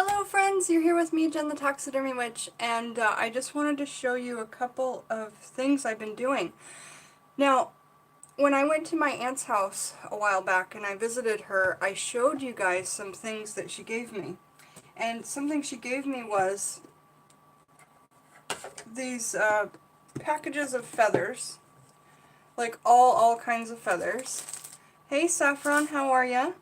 Hello friends, you're here with me, Jen the Taxidermy Witch, and I just wanted to show you a couple of things I've been doing. Now, when I went to my aunt's house a while back and I visited her, I showed you guys some things that she gave me. And something she gave me was these packages of feathers, like all kinds of feathers. Hey Saffron, how are ya?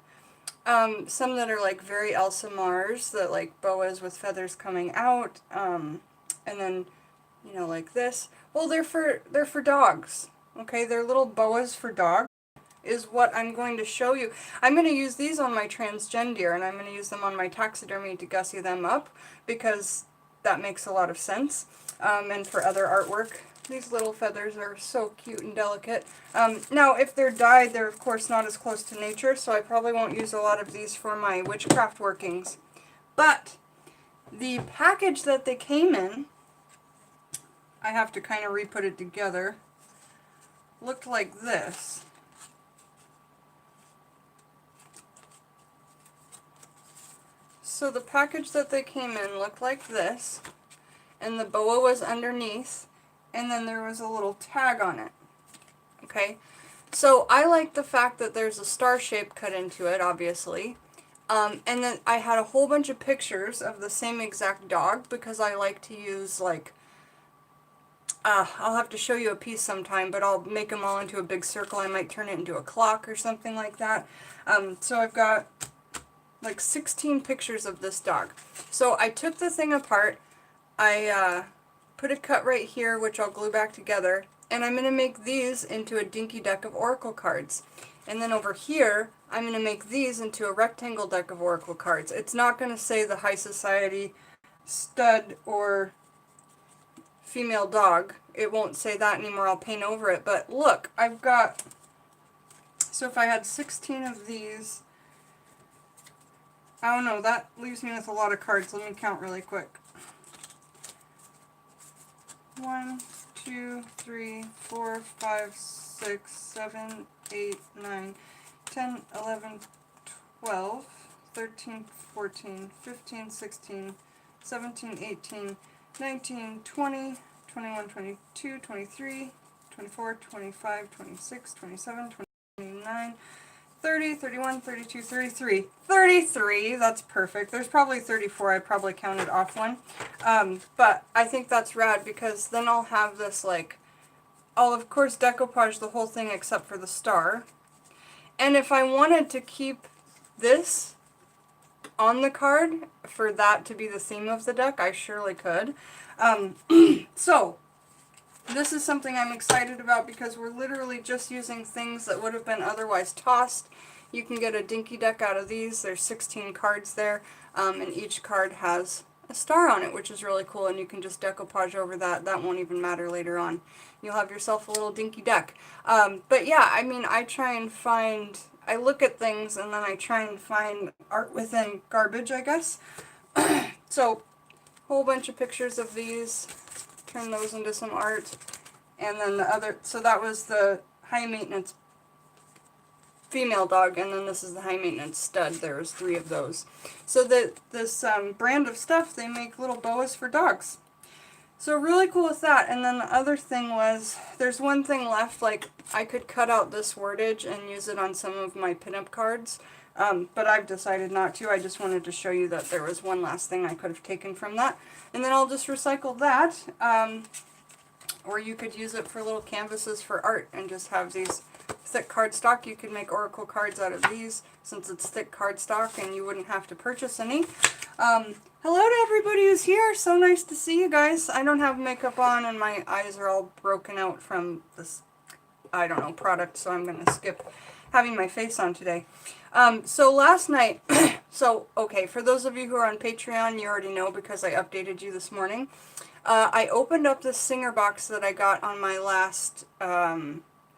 Some that are like very Elsa Mars, that like boas with feathers coming out, and then, you know, like this. Well, they're for dogs. Okay, they're little boas for dogs is what I'm going to show you. I'm going to use these on my transgen deer, and I'm going to use them on my taxidermy to gussy them up, because that makes a lot of sense, and for other artwork. These little feathers are so cute and delicate. Now, if they're dyed, they're of course not as close to nature, so I probably won't use a lot of these for my witchcraft workings. But the package that they came in, I have to kind of re-put it together, looked like this. So the package that they came in looked like this, and the boa was underneath, and then there was a little tag on it. Okay, so I like the fact that there's a star shape cut into it, obviously. And then I had a whole bunch of pictures of the same exact dog, because I like to use, like, I'll have to show you a piece sometime, but I'll make them all into a big circle. I might turn it into a clock or something like that. So I've got like 16 pictures of this dog. So I took the thing apart, I put a cut right here, which I'll glue back together, and I'm going to make these into a dinky deck of oracle cards. And then over here, I'm going to make these into a rectangle deck of oracle cards. It's not going to say the High Society stud or female dog. It won't say that anymore. I'll paint over it. But look, I've got, so if I had 16 of these, I don't know, that leaves me with a lot of cards. Let me count really quick. 1, 2, 3, 4, 5, 6, 7, 8, 9, 10, 11, 12, 13, 14, 15, 16, 17, 18, 19, 20, 21, 22, 23, 24, 25, 26, 27, 29, 30, 31, 32, 33. 33, that's perfect. There's probably 34, I probably counted off one. But I think that's rad, because then I'll have this, like, I'll of course decoupage the whole thing except for the star. And if I wanted to keep this on the card, for that to be the theme of the deck, I surely could. So, this is something I'm excited about, because we're literally just using things that would have been otherwise tossed. You can get a dinky deck out of these. There's 16 cards there, and each card has a star on it, which is really cool, and you can just decoupage over that. That won't even matter later on. You'll have yourself a little dinky deck. But yeah, I mean, I try and find, I look at things and then I try and find art within garbage, I guess. So, whole bunch of pictures of these. Turn those into some art. And then the other, so that was the high maintenance female dog, and then this is the high maintenance stud. There's 3 of those. So this brand of stuff, they make little boas for dogs. So really cool with that. And then the other thing was, there's one thing left, like I could cut out this wordage and use it on some of my pinup cards. But I've decided not to. I just wanted to show you that there was one last thing I could have taken from that. And then I'll just recycle that. Or you could use it for little canvases for art and just have these thick cardstock. You could make oracle cards out of these, since it's thick cardstock, and you wouldn't have to purchase any. Hello to everybody who's here. So nice to see you guys. I don't have makeup on and my eyes are all broken out from this, I don't know, product, so I'm going to skip having my face on today. So last night, okay, for those of you who are on Patreon, you already know because I updated you this morning. I opened up this Singer box that I got on my last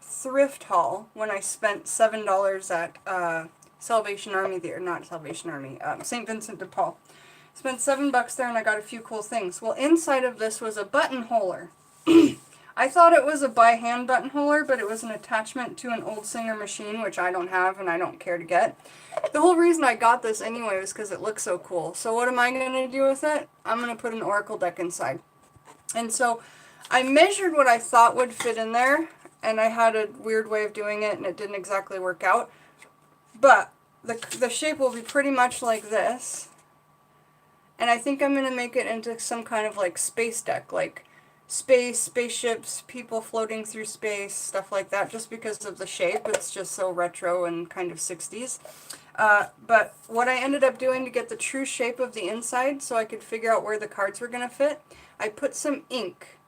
thrift haul when I spent $7 at Salvation Army there, not Salvation Army, St. Vincent de Paul. Spent $7 there and I got a few cool things. Well, inside of this was a buttonholer. I thought it was a by hand buttonholer, but it was an attachment to an old Singer machine, which I don't have and I don't care to get. The whole reason I got this anyway was because it looks so cool. So what am I going to do with it? I'm going to put an oracle deck inside. And so I measured what I thought would fit in there, and I had a weird way of doing it, and it didn't exactly work out. But the shape will be pretty much like this. And I think I'm going to make it into some kind of like space deck, like spaceships, people floating through space, stuff like that, just because of the shape. It's just so retro and kind of 60s. But what I ended up doing to get the true shape of the inside so I could figure out where the cards were going to fit, I put some ink,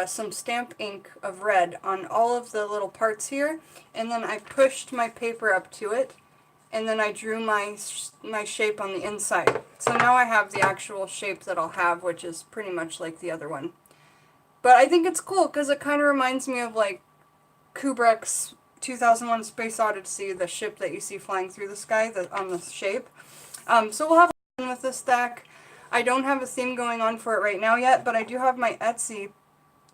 some stamp ink of red on all of the little parts here, and then I pushed my paper up to it, and then I drew my shape on the inside. So now I have the actual shape that I'll have, which is pretty much like the other one. But I think it's cool because it kind of reminds me of like Kubrick's 2001 Space Odyssey, the ship that you see flying through the sky on the shape. So we'll have fun with this deck. I don't have a theme going on for it right now yet, but I do have my Etsy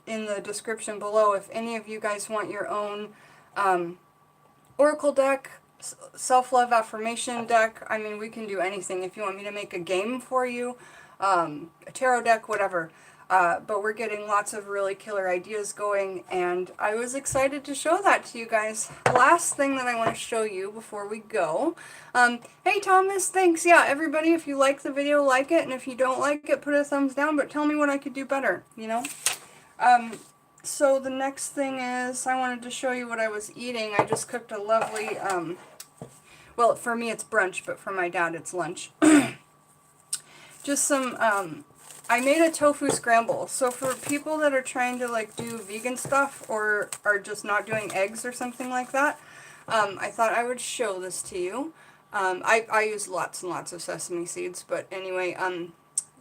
in the description below if any of you guys want your own oracle deck, self-love affirmation deck. I mean, we can do anything. If you want me to make a game for you, a tarot deck, whatever. But we're getting lots of really killer ideas going, and I was excited to show that to you guys. Last thing that I want to show you before we go. Hey Thomas, thanks. Yeah, everybody, if you like the video, like it, and if you don't like it, put a thumbs down, but tell me what I could do better, you know? So the next thing is, I wanted to show you what I was eating. I just cooked a lovely, well, for me it's brunch, but for my dad it's lunch. Just some, I made a tofu scramble. So for people that are trying to like do vegan stuff or are just not doing eggs or something like that, I thought I would show this to you. I use lots and lots of sesame seeds, but anyway,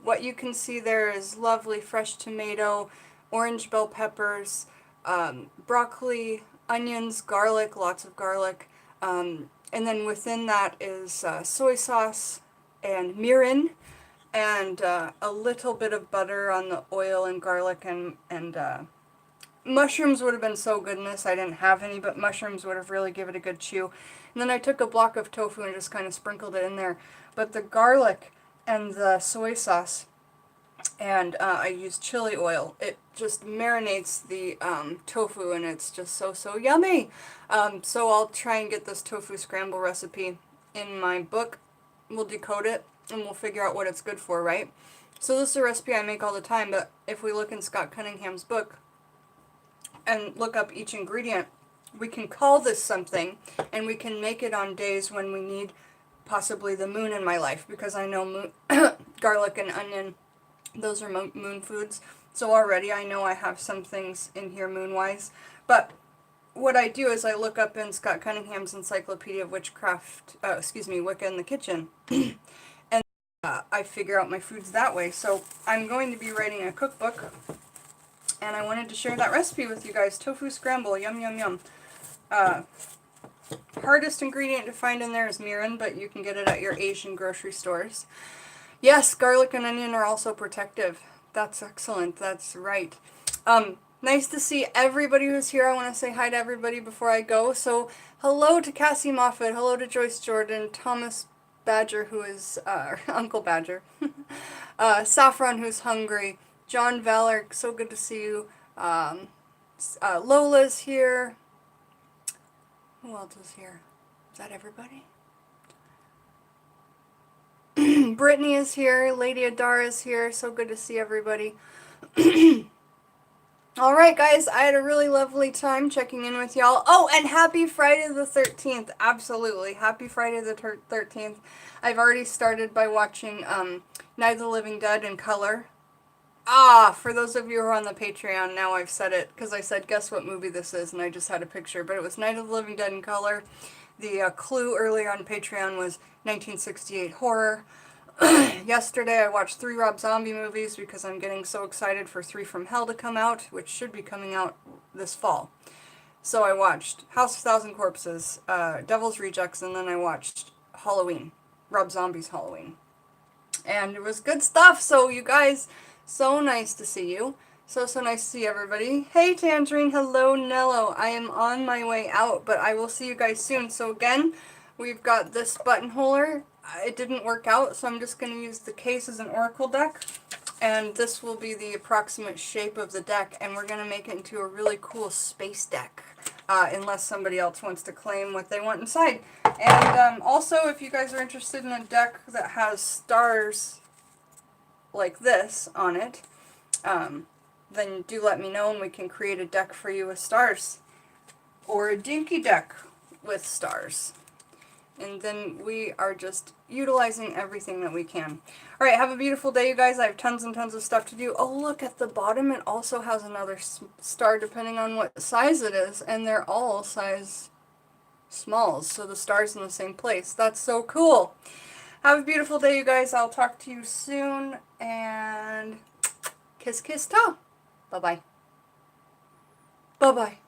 what you can see there is lovely fresh tomato, orange bell peppers, broccoli, onions, garlic, lots of garlic, and then within that is soy sauce and mirin, and a little bit of butter on the oil and garlic, and mushrooms would have been so good in this. I didn't have any, but mushrooms would have really given it a good chew. And then I took a block of tofu and just kind of sprinkled it in there. But the garlic and the soy sauce, and I used chili oil, it just marinates the tofu, and it's just so yummy. So I'll try and get this tofu scramble recipe in my book. We'll decode it, and we'll figure out what it's good for, right? So this is a recipe I make all the time, but if we look in Scott Cunningham's book and look up each ingredient, we can call this something, and we can make it on days when we need possibly the moon in my life, because I know moon, garlic and onion, those are moon foods. So already I know I have some things in here moon-wise. But what I do is I look up in Scott Cunningham's Encyclopedia of Witchcraft, Wicca in the Kitchen, and I figure out my foods that way. So I'm going to be writing a cookbook, and I wanted to share that recipe with you guys. Tofu scramble, yum yum yum. Hardest ingredient to find in there is mirin, but you can get it at your Asian grocery stores. Yes, garlic and onion are also protective. That's excellent. That's right. Nice to see everybody who's here. I want to say hi to everybody before I go. So, hello to Cassie Moffat. Hello to Joyce Jordan. Thomas Badger, who is Uncle Badger. Saffron, who's hungry. John Valor, so good to see you. Lola's here. Who else is here? Is that everybody? Brittany is here. Lady Adara is here. So good to see everybody. Alright guys, I had a really lovely time checking in with y'all. Oh, and happy Friday the 13th. Absolutely. Happy Friday the 13th. I've already started by watching Night of the Living Dead in color. For those of you who are on the Patreon, now I've said it, because I said, guess what movie this is, and I just had a picture, but it was Night of the Living Dead in color. The clue earlier on Patreon was 1968 horror. Yesterday I watched 3 Rob Zombie movies because I'm getting so excited for 3 from Hell to come out, which should be coming out this fall. So I watched House of Thousand Corpses, Devil's Rejects, and then I watched Halloween, Rob Zombie's Halloween. And it was good stuff, so you guys, so nice to see you. So nice to see everybody. Hey Tangerine, hello Nello. I am on my way out, but I will see you guys soon. So again, we've got this buttonholer. It didn't work out, so I'm just going to use the case as an oracle deck. And this will be the approximate shape of the deck, and we're going to make it into a really cool space deck. Unless somebody else wants to claim what they want inside. And also, if you guys are interested in a deck that has stars like this on it, then do let me know and we can create a deck for you with stars. Or a dinky deck with stars. And then we are just utilizing everything that we can. Alright, have a beautiful day, you guys. I have tons and tons of stuff to do. Oh, look at the bottom. It also has another star depending on what size it is. And they're all size smalls. So the star's in the same place. That's so cool. Have a beautiful day, you guys. I'll talk to you soon. And kiss, kiss, ta. Bye-bye. Bye-bye.